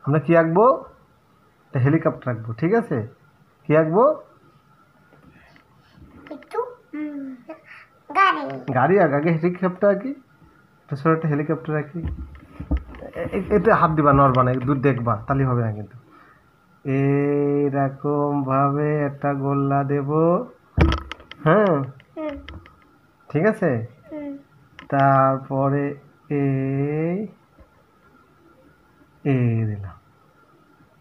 আমরা কি আঁকবো? একটা হেলিকপ্টার আঁকবো, ঠিক আছে? কি আঁকবো? গাড়ি আগে হেলিকপ্টার আঁকি, ছোট একটা হেলিকপ্টার আঁকি। এতে হাত দিবা, নড়বা না, দূর দেখবা, তাহলে হবে না কিন্তু। এইরকম ভাবে একটা গোল্লা দেব, হ্যাঁ, ঠিক আছে? তারপরে এই দিলাম,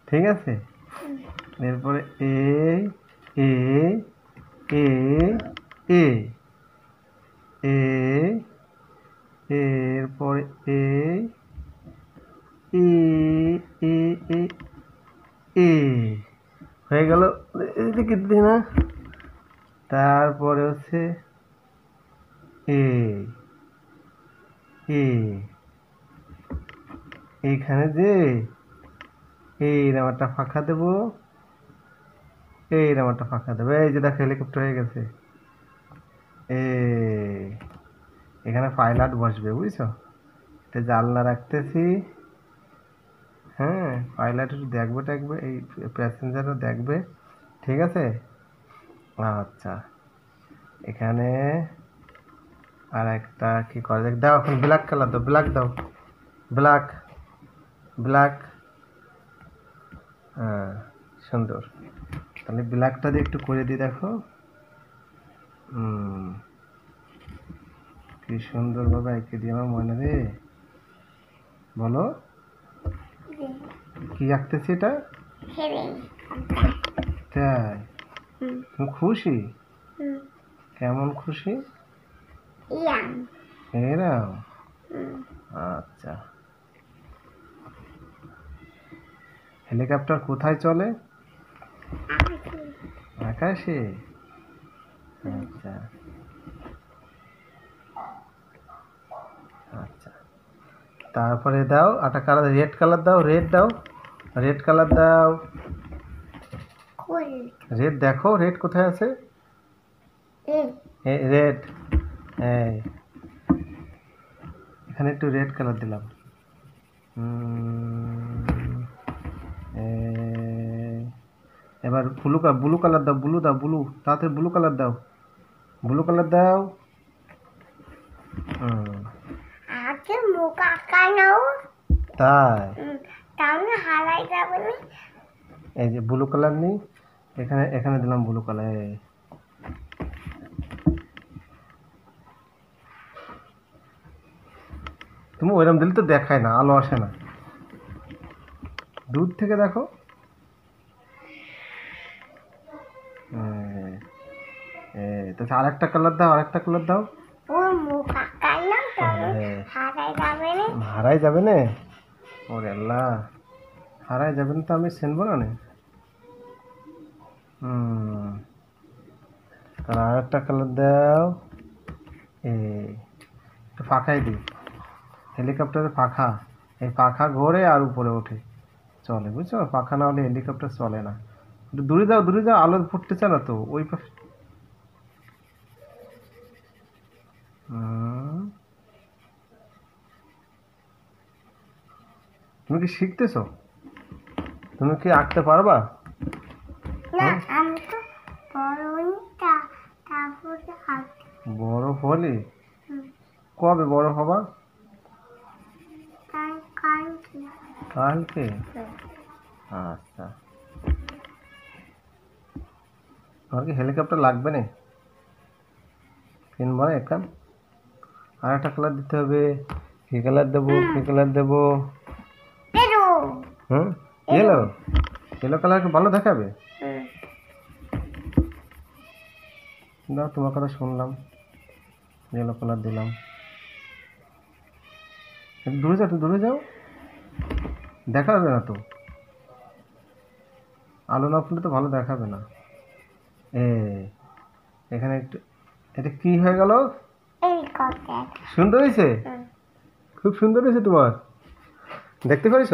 ঠিক আছে? এরপরে এই এই এ এরপরে এই এ এ এ হয়ে গেল। এদিকে দিই না। তারপরে হচ্ছে এ এইখানে যে এইরকম একটা ফাঁকা দেবো, এইরকম একটা ফাঁকা দেবো। এই যে দেখো হেলিকপ্টার হয়ে গেছে। এখানে পাইলট বসবে, বুঝছো? এটা জানলা রাখতেছি, হ্যাঁ, পাইলট একটু দেখবে টাকবে, এই প্যাসেঞ্জারও দেখবে, ঠিক আছে? আচ্ছা, এখানে আর একটা কি করা যায়, দাও এখন ব্ল্যাক কালার দাও, ব্ল্যাক দাও, ব্ল্যাক ব্ল্যাক, হ্যাঁ, সুন্দর। তাহলে ব্ল্যাকটা দিয়ে একটু করে দিই, দেখো কি সুন্দরভাবে এঁকে দিই আমার মনে রে। বলো কি আঁকতেছি এটা? তাই? তুমি খুশি? কেমন খুশি? এরাম? আচ্ছা, হেলিকপ্টার কোথায় চলে? আকাশে। আচ্ছা আচ্ছা, তারপরে দাও আটা কালার, রেড কালার দাও, রেড দাও, রেড কালার দাও। রেড দেখো, রেড কোথায় আছে? রেড, এখানে একটু রেড কালার দিলাম। এবার ব্লু কালার দাও, ব্লু দাও, ব্লু, তাড়াতাড়ি ব্লু কালার দাও, ব্লু কালার দাও। তাই? এই যে ব্লু কালার নেই, এখানে এখানে দিলাম ব্লু কালার। তুমি ওইরকম দিলে তো দেখায় না, আলো আসে না, দূর থেকে দেখো। তো আরেকটা কালার দাও, আরেকটা কালার দাও। হারাই যাবে না? ওরে আল্লাহ, হারাই যাবে না তো আমি চিনবো না। তাহলে আরেকটা কালার দাও। একটু পাখাই দিই, হেলিকপ্টারের পাখা, এই পাখা ঘোরে আর উপরে ওঠে, চলে, বুঝছো? পাখা না হলে হেলিকপ্টার চলে না। একটু দূরে যাও, দূরে যাও, আলো ফুটতেছে না তো ওই পাশে। তুমি কি শিখতেছো? তুমি কি আঁকতে পারবা? বড় হলে? কবে বড় হবা? কালকে? আচ্ছা, তোমার কি হেলিকপ্টার লাগবে না? কিনবো না এখন? আর একটা কালার দিতে হবে। কি কালার দেবো, কি কালার দেবো? ইয়েলো, ইয়েলো কালার ভালো দেখাবে। না, তোমার কথা শুনলাম, ইয়েলো কালার দিলাম। দূরে যাও, দূরে যাও, দেখাবে না তো, আলো না ফুলে তো ভালো দেখাবে না। এখানে একটু, এটা কি হয়ে গেল? সুন্দর হয়েছে, খুব সুন্দর হয়েছে, তোমার দেখতে পারিস?